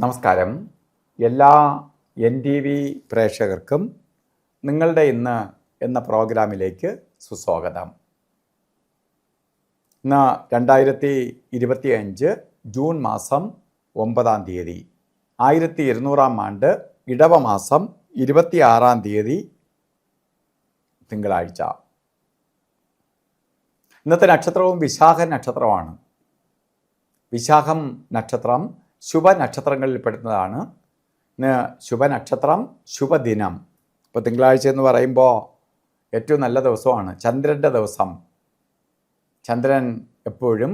നമസ്കാരം. എല്ലാ NTV പ്രേക്ഷകർക്കും നിങ്ങളുടെ ഇന്ന് എന്ന പ്രോഗ്രാമിലേക്ക് സുസ്വാഗതം. ഇന്ന് 2025 ജൂൺ മാസം 9-ാം തീയതി, 1200-ാം ആണ്ട് ഇടവമാസം 26-ാം തീയതി തിങ്കളാഴ്ച. ഇന്നത്തെ നക്ഷത്രവും വിശാഖ നക്ഷത്രമാണ്. വിശാഖം നക്ഷത്രം ശുഭനക്ഷത്രങ്ങളിൽ പെടുന്നതാണ്. ഇന്ന് ശുഭനക്ഷത്രം, ശുഭദിനം. ഇപ്പോൾ തിങ്കളാഴ്ച എന്ന് പറയുമ്പോൾ ഏറ്റവും നല്ല ദിവസമാണ്, ചന്ദ്രൻ്റെ ദിവസം. ചന്ദ്രൻ എപ്പോഴും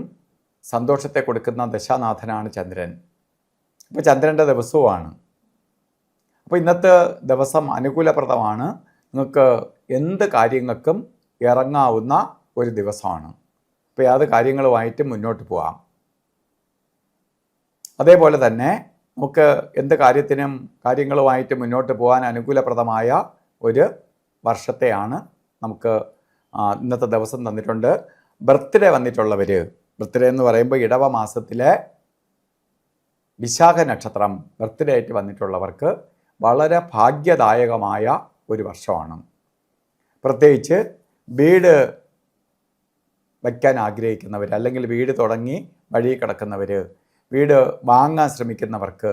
സന്തോഷത്തെ കൊടുക്കുന്ന ദശാനാഥനാണ് ചന്ദ്രൻ. അപ്പോൾ ചന്ദ്രൻ്റെ ദിവസവുമാണ്. അപ്പോൾ ഇന്നത്തെ ദിവസം അനുകൂലപ്രദമാണ്. നിങ്ങൾക്ക് എന്ത് കാര്യങ്ങൾക്കും ഇറങ്ങാവുന്ന ഒരു ദിവസമാണ്. അപ്പോൾ ഏത് കാര്യങ്ങളുമായിട്ട് മുന്നോട്ട് പോകാം. അതേപോലെ തന്നെ നമുക്ക് എന്ത് കാര്യങ്ങളുമായിട്ട് മുന്നോട്ട് പോകാൻ അനുകൂലപ്രദമായ ഒരു വർഷത്തെയാണ് നമുക്ക് ഇന്നത്തെ ദിവസം തന്നിട്ടുണ്ട്. ബർത്ത്ഡേ വന്നിട്ടുള്ളവർ, ബർത്ത്ഡേ എന്ന് പറയുമ്പോൾ ഇടവ മാസത്തിലെ വിശാഖ നക്ഷത്രം ബർത്ത്ഡേ ആയിട്ട് വന്നിട്ടുള്ളവർക്ക് വളരെ ഭാഗ്യദായകമായ ഒരു വർഷമാണ്. പ്രത്യേകിച്ച് വീട് വയ്ക്കാൻ ആഗ്രഹിക്കുന്നവർ, അല്ലെങ്കിൽ വീട് തുടങ്ങി വഴി കിടക്കുന്നവർ, വീട് വാങ്ങാൻ ശ്രമിക്കുന്നവർക്ക്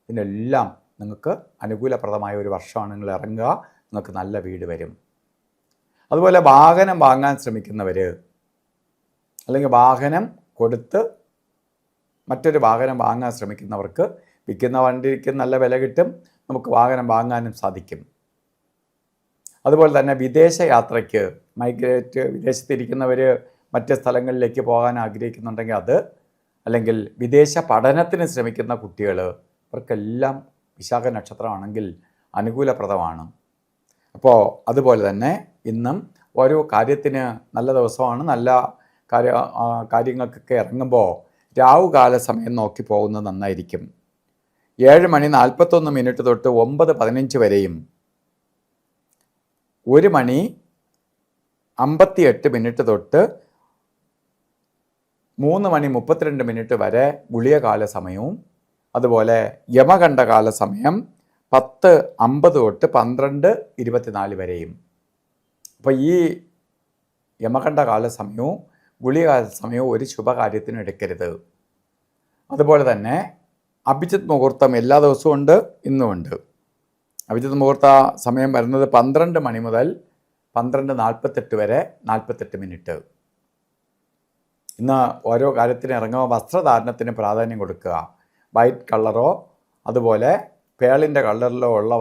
ഇതിനെല്ലാം നിങ്ങൾക്ക് അനുകൂലപ്രദമായ ഒരു വർഷമാണ്. നിങ്ങൾ ഇറങ്ങുക, നിങ്ങൾക്ക് നല്ല വീട് വരും. അതുപോലെ വാഹനം വാങ്ങാൻ ശ്രമിക്കുന്നവർ, അല്ലെങ്കിൽ വാഹനം കൊടുത്ത് മറ്റൊരു വാഹനം വാങ്ങാൻ ശ്രമിക്കുന്നവർക്ക് വിൽക്കുന്ന വണ്ടിക്ക് നല്ല വില കിട്ടും, നമുക്ക് വാഹനം വാങ്ങാനും സാധിക്കും. അതുപോലെ തന്നെ വിദേശ യാത്രയ്ക്ക് വിദേശത്തിരിക്കുന്നവർ മറ്റ് സ്ഥലങ്ങളിലേക്ക് പോകാൻ ആഗ്രഹിക്കുന്നുണ്ടെങ്കിൽ അത്, അല്ലെങ്കിൽ വിദേശ പഠനത്തിന് ശ്രമിക്കുന്ന കുട്ടികൾ, ഇവർക്കെല്ലാം വിശാഖ നക്ഷത്രമാണെങ്കിൽ അനുകൂലപ്രദമാണ്. അപ്പോൾ അതുപോലെ തന്നെ ഇന്നും ഓരോ കാര്യത്തിന് നല്ല ദിവസമാണ്. നല്ല കാര്യങ്ങൾക്കൊക്കെ ഇറങ്ങുമ്പോൾ രാവുകാല സമയം നോക്കി പോകുന്നത് നന്നായിരിക്കും. 7:41 തൊട്ട് 9:15 വരെയും 1:58 തൊട്ട് 3:32 വരെ ഗുളികകാല സമയവും, അതുപോലെ യമകണ്ഠകാല സമയം 10:50 തൊട്ട് 12:24 വരെയും. അപ്പോൾ ഈ യമകണ്ഠകാല സമയവും ഗുളികകാല സമയവും ഒരു ശുഭകാര്യത്തിനും എടുക്കരുത്. അതുപോലെ തന്നെ അഭിജിത്ത് മുഹൂർത്തം എല്ലാ ദിവസവും ഉണ്ട്, ഇന്നുമുണ്ട്. അഭിജിത്ത് മുഹൂർത്ത സമയം വരുന്നത് 12 മണി മുതൽ 12:48 വരെ 48 മിനിറ്റ്. ഇന്ന് ഓരോ കാര്യത്തിന് ഇറങ്ങുമ്പോൾ വസ്ത്രധാരണത്തിന് പ്രാധാന്യം കൊടുക്കുക. വൈറ്റ് കളറോ അതുപോലെ പേളിൻ്റെ കളറിലോ ഉള്ള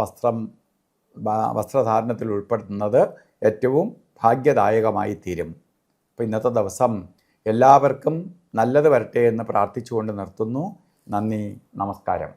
വസ്ത്രധാരണത്തിൽ ഉൾപ്പെടുത്തുന്നത് ഏറ്റവും ഭാഗ്യദായകമായി തീരും. അപ്പോൾ ഇന്നത്തെ ദിവസം എല്ലാവർക്കും നല്ലത് വരട്ടെ എന്ന് പ്രാർത്ഥിച്ചുകൊണ്ട് നിർത്തുന്നു. നന്ദി, നമസ്കാരം.